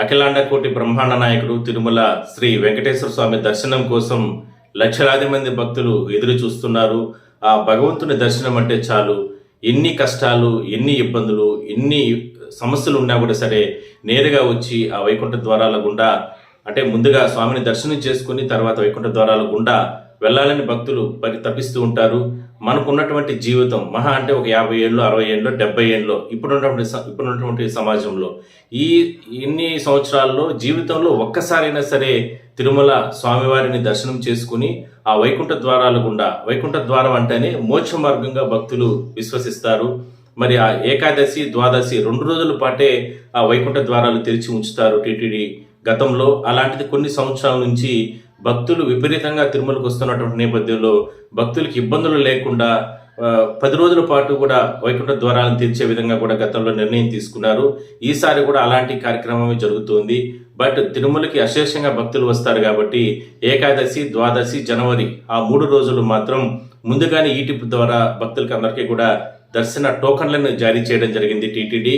అఖిలాండ కోటి బ్రహ్మాండ నాయకుడు తిరుమల శ్రీ వెంకటేశ్వర స్వామి దర్శనం కోసం లక్షలాది మంది భక్తులు ఎదురు చూస్తున్నారు. ఆ భగవంతుని దర్శనం అంటే చాలు, ఎన్ని కష్టాలు, ఎన్ని ఇబ్బందులు, ఎన్ని సమస్యలు ఉన్నా కూడా సరే నేరుగా వచ్చి ఆ వైకుంఠ ద్వారాల గుండా, అంటే ముందుగా స్వామిని దర్శనం చేసుకుని తర్వాత వైకుంఠ ద్వారాల గుండా వెళ్ళాలని భక్తులు తప్పిస్తూ ఉంటారు. మనకున్నటువంటి జీవితం మహా అంటే ఒక 50 ఏళ్ళు, 60 ఏళ్ళు, 70 ఏళ్ళు ఇప్పుడున్నటువంటి సమాజంలో ఇన్ని సంవత్సరాల్లో జీవితంలో ఒక్కసారైనా సరే తిరుమల స్వామివారిని దర్శనం చేసుకుని ఆ వైకుంఠ ద్వారాల గుండా, వైకుంఠ ద్వారం అంటేనే మోక్ష మార్గంగా భక్తులు విశ్వసిస్తారు. మరి ఆ ఏకాదశి, ద్వాదశి 2 రోజుల పాటే ఆ వైకుంఠ ద్వారాలు తెరిచి ఉంచుతారు టీటీడీ గతంలో. అలాంటిది కొన్ని సంవత్సరాల నుంచి భక్తులు విపరీతంగా తిరుమలకు వస్తున్నటువంటి నేపథ్యంలో భక్తులకి ఇబ్బందులు లేకుండా 10 రోజుల పాటు కూడా వైకుంఠ ద్వారాలను తెరిచే విధంగా కూడా గతంలో నిర్ణయం తీసుకున్నారు. ఈసారి కూడా అలాంటి కార్యక్రమమే జరుగుతుంది. బట్ తిరుమలకి అశేషంగా భక్తులు వస్తారు కాబట్టి ఏకాదశి, ద్వాదశి, జనవరి ఆ 3 రోజులు మాత్రం ముందుగానే ఈటిప్ ద్వారా భక్తులకి అందరికీ కూడా దర్శన టోకన్లను జారీ చేయడం జరిగింది టీటీడీ.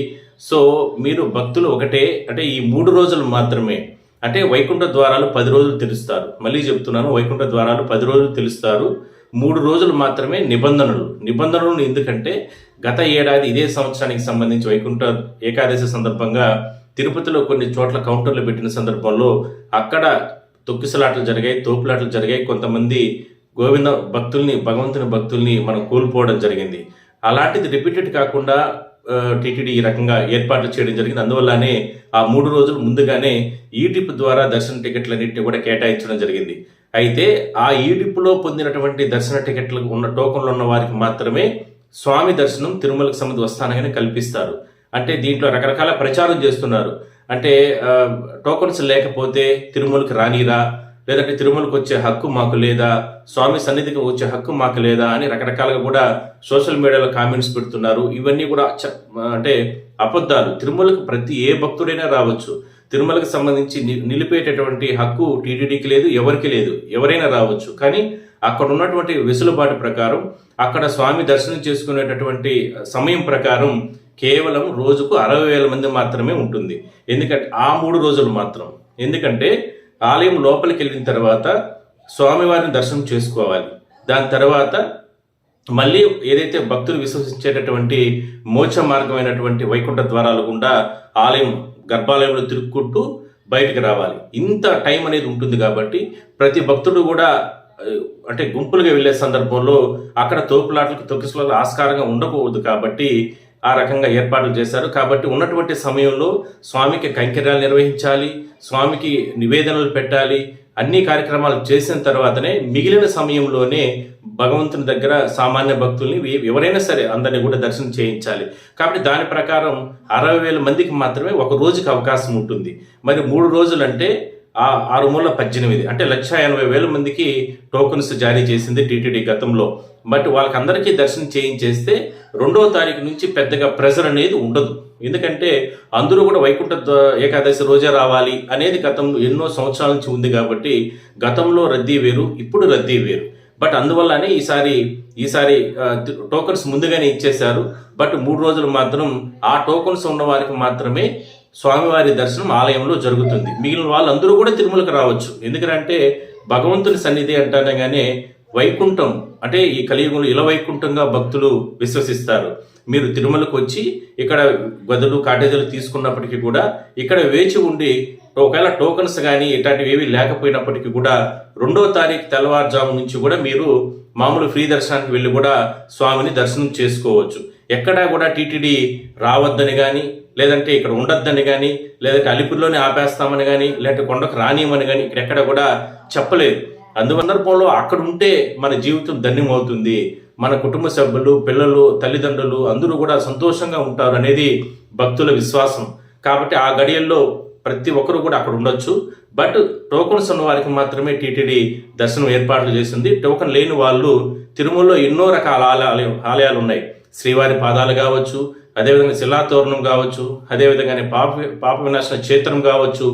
సో మీరు భక్తులు ఒకటే, అంటే ఈ 3 రోజులు మాత్రమే, అంటే వైకుంఠ ద్వారాలు 10 రోజులు తెలుస్తారు. మళ్ళీ చెప్తున్నాను, వైకుంఠ ద్వారాలు 10 రోజులు తెలుస్తారు. 3 రోజులు మాత్రమే నిబంధనలు ఎందుకంటే గత ఏడాది ఇదే సంవత్సరానికి సంబంధించి వైకుంఠ ఏకాదశి సందర్భంగా తిరుపతిలో కొన్ని చోట్ల కౌంటర్లు పెట్టిన సందర్భంలో అక్కడ తొక్కిసలాటలు జరిగాయి, తోపులాటలు జరిగాయి. కొంతమంది భగవంతుని భక్తుల్ని మనం కోల్పోవడం జరిగింది. అలాంటిది రిపీటెడ్ కాకుండా టీటీడీ ఈ రకంగా ఏర్పాట్లు చేయడం జరిగింది. అందువల్లనే ఆ 3 రోజులు ముందుగానే ఈటిప్ ద్వారా దర్శన టికెట్లన్నింటినీ కూడా కేటాయించడం జరిగింది. అయితే ఆ ఈటిప్లో పొందినటువంటి దర్శన టికెట్లు ఉన్న టోకన్లు ఉన్న వారికి మాత్రమే స్వామి దర్శనం తిరుమలకు సంబంధించి వస్తానని కల్పిస్తారు. అంటే దీంట్లో రకరకాల ప్రచారం చేస్తున్నారు. అంటే టోకన్స్ లేకపోతే తిరుమలకి రానిరా, లేదంటే తిరుమలకు వచ్చే హక్కు మాకు లేదా, స్వామి సన్నిధికి వచ్చే హక్కు మాకు లేదా అని రకరకాలుగా కూడా సోషల్ మీడియాలో కామెంట్స్ పెడుతున్నారు. ఇవన్నీ కూడా అంటే అబద్ధాలు. తిరుమలకు ఏ భక్తుడైనా రావచ్చు. తిరుమలకు సంబంధించి నిలిపేటటువంటి హక్కు టీటీడీకి లేదు, ఎవరికి లేదు. ఎవరైనా రావచ్చు. కానీ అక్కడ ఉన్నటువంటి వెసులుబాటు ప్రకారం, అక్కడ స్వామి దర్శనం చేసుకునేటటువంటి సమయం ప్రకారం కేవలం రోజుకు 60,000 మంది మాత్రమే ఉంటుంది. ఎందుకంటే ఆ 3 రోజులు మాత్రం. ఎందుకంటే ఆలయం లోపలికి వెళ్ళిన తర్వాత స్వామివారిని దర్శనం చేసుకోవాలి. దాని తర్వాత మళ్ళీ ఏదైతే భక్తులు విశ్వసించేటటువంటి మోక్ష మార్గమైనటువంటి వైకుంఠ ద్వారాల గుండా ఆలయం గర్భాలయంలో తిరుక్కుంటూ బయటకు రావాలి. ఇంత టైం అనేది ఉంటుంది కాబట్టి ప్రతి భక్తుడు కూడా అంటే గుంపులుగా వెళ్ళే సందర్భంలో అక్కడ తోపులాటలకు తొక్కిసలాటలకు ఆస్కారంగా ఉండకూడదు కాబట్టి ఆ రకంగా ఏర్పాట్లు చేశారు. కాబట్టి ఉన్నటువంటి సమయంలో స్వామికి కైంకర్యాలు నిర్వహించాలి, స్వామికి నివేదనలు పెట్టాలి. అన్ని కార్యక్రమాలు చేసిన తర్వాతనే మిగిలిన సమయంలోనే భగవంతుని దగ్గర సామాన్య భక్తుల్ని ఎవరైనా సరే అందరినీ కూడా దర్శనం చేయించాలి. కాబట్టి దాని ప్రకారం 60,000 మందికి మాత్రమే ఒక రోజుకి అవకాశం ఉంటుంది. మరి 3 రోజులు అంటే 6 మూల 18, అంటే 1,80,000 మందికి టోకన్స్ జారీ చేసింది టీటీడీ గతంలో. బట్ వాళ్ళకందరికీ దర్శనం చేయించేస్తే 2వ తారీఖు నుంచి పెద్దగా ప్రెజర్ అనేది ఉండదు. ఎందుకంటే అందరూ కూడా వైకుంఠ ఏకాదశి రోజే రావాలి అనేది గతంలో ఎన్నో సంవత్సరాల నుంచి ఉంది కాబట్టి గతంలో రద్దీ వేరు, ఇప్పుడు రద్దీ వేరు. బట్ అందువల్లనే ఈసారి టోకన్స్ ముందుగానే ఇచ్చేశారు. బట్ 3 రోజులు మాత్రం ఆ టోకన్స్ ఉన్న వారికి మాత్రమే స్వామివారి దర్శనం ఆలయంలో జరుగుతుంది. మిగిలిన వాళ్ళందరూ కూడా తిరుమలకు రావచ్చు. ఎందుకంటే భగవంతుని సన్నిధి అంటానే కానీ వైకుంఠం అంటే ఈ కలియుగంలో ఇలవైకుంఠంగా భక్తులు విశ్వసిస్తారు. మీరు తిరుమలకు వచ్చి ఇక్కడ గదులు, కాటేజీలు తీసుకున్నప్పటికీ కూడా ఇక్కడ వేచి ఉండి ఒకవేళ టోకన్స్ కానీ ఇట్లాంటివి ఏవి లేకపోయినప్పటికీ కూడా 2వ తారీఖు తెల్లవారుజాము నుంచి కూడా మీరు మామూలు ఫ్రీ దర్శనానికి వెళ్ళి కూడా స్వామిని దర్శనం చేసుకోవచ్చు. ఎక్కడా కూడా టీటీడీ రావద్దని కానీ, లేదంటే ఇక్కడ ఉండొద్దని కానీ, లేదంటే అలిపిరిలోనే ఆపేస్తామని కానీ, లేదంటే కొండకు రానియమని కానీ ఇక్కడ ఎక్కడ కూడా చెప్పలేదు. సందర్భంలో అక్కడ ఉంటే మన జీవితం ధన్యమవుతుంది. మన కుటుంబ సభ్యులు, పిల్లలు, తల్లిదండ్రులు అందరూ కూడా సంతోషంగా ఉంటారు అనేది భక్తుల విశ్వాసం. కాబట్టి ఆ గడియల్లో ప్రతి ఒక్కరు కూడా అక్కడ ఉండొచ్చు. బట్ టోకన్స్ ఉన్న వారికి మాత్రమే టీటీడీ దర్శనం ఏర్పాట్లు చేసింది. టోకన్ లేని వాళ్ళు తిరుమలలో ఎన్నో రకాల ఆలయాలు ఉన్నాయి. శ్రీవారి పాదాలు కావచ్చు, అదేవిధంగా శిలాతోరణం కావచ్చు, అదేవిధంగానే పాప వినాశన క్షేత్రం కావచ్చు,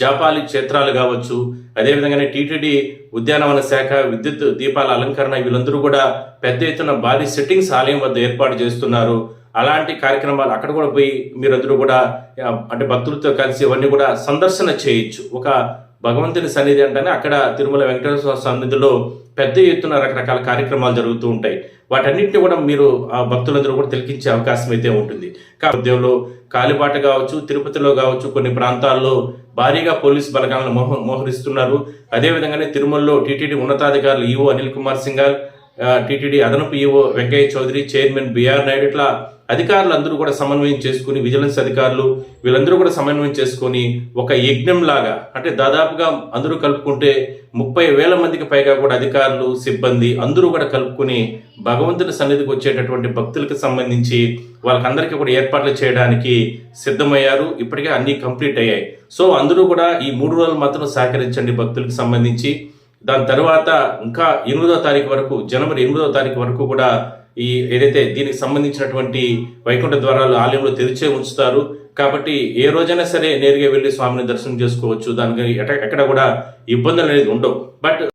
జాపాలి క్షేత్రాలు కావచ్చు, అదేవిధంగానే టీటీడీ ఉద్యానవన శాఖ విద్యుత్ దీపాల అలంకరణ వీళ్ళందరూ కూడా పెద్ద ఎత్తున భారీ సెట్టింగ్స్ ఆలయం వద్ద ఏర్పాటు చేస్తున్నారు. అలాంటి కార్యక్రమాలు అక్కడ కూడా పోయి మీరందరూ కూడా అంటే భక్తులతో కలిసి ఇవన్నీ కూడా సందర్శన చేయొచ్చు. ఒక భగవంతుని సన్నిధి అంటేనే అక్కడ తిరుమల వెంకటేశ్వర సన్నిధిలో పెద్ద ఎత్తున రకరకాల కార్యక్రమాలు జరుగుతూ ఉంటాయి. వాటన్నిటిని కూడా మీరు ఆ భక్తులందరూ కూడా తిలకించే అవకాశం అయితే ఉంటుంది. ఉద్యోగంలో కాలిబాట కావచ్చు, తిరుపతిలో కావచ్చు, కొన్ని ప్రాంతాల్లో భారీగా పోలీసు బలగాలను మోహరిస్తున్నారు. అదేవిధంగానే తిరుమలలో టీటీడీ ఉన్నతాధికారులు ఈవో అనిల్ కుమార్ సింఘాల్, టీటీడీ అదనపు ఈవో వెంకయ్య చౌదరి, చైర్మన్ బిఆర్ నాయుడు, ఇట్లా అధికారులందరూ కూడా సమన్వయం చేసుకుని, విజిలెన్స్ అధికారులు వీళ్ళందరూ కూడా సమన్వయం చేసుకుని ఒక యజ్ఞం లాగా, అంటే దాదాపుగా అందరూ కలుపుకుంటే 30,000 మందికి పైగా కూడా అధికారులు, సిబ్బంది అందరూ కూడా కలుపుకుని భగవంతుని సన్నిధికి వచ్చేటటువంటి భక్తులకు సంబంధించి వాళ్ళకందరికీ కూడా ఏర్పాట్లు చేయడానికి సిద్ధమయ్యారు. ఇప్పటికే అన్ని కంప్లీట్ అయ్యాయి. సో అందరూ కూడా ఈ 3 రోజులు మాత్రం సహకరించండి భక్తులకు సంబంధించి. దాని తర్వాత ఇంకా 8వ తారీఖు వరకు, జనవరి 8వ తారీఖు వరకు కూడా ఈ ఏదైతే దీనికి సంబంధించినటువంటి వైకుంఠ ద్వారాలు ఆలయంలో తెరిచే ఉంచుతారు. కాబట్టి ఏ రోజైనా సరే నేరుగా వెళ్ళి స్వామిని దర్శనం చేసుకోవచ్చు. దానికి ఎక్కడ కూడా ఇబ్బందులు అనేది ఉండవు. బట్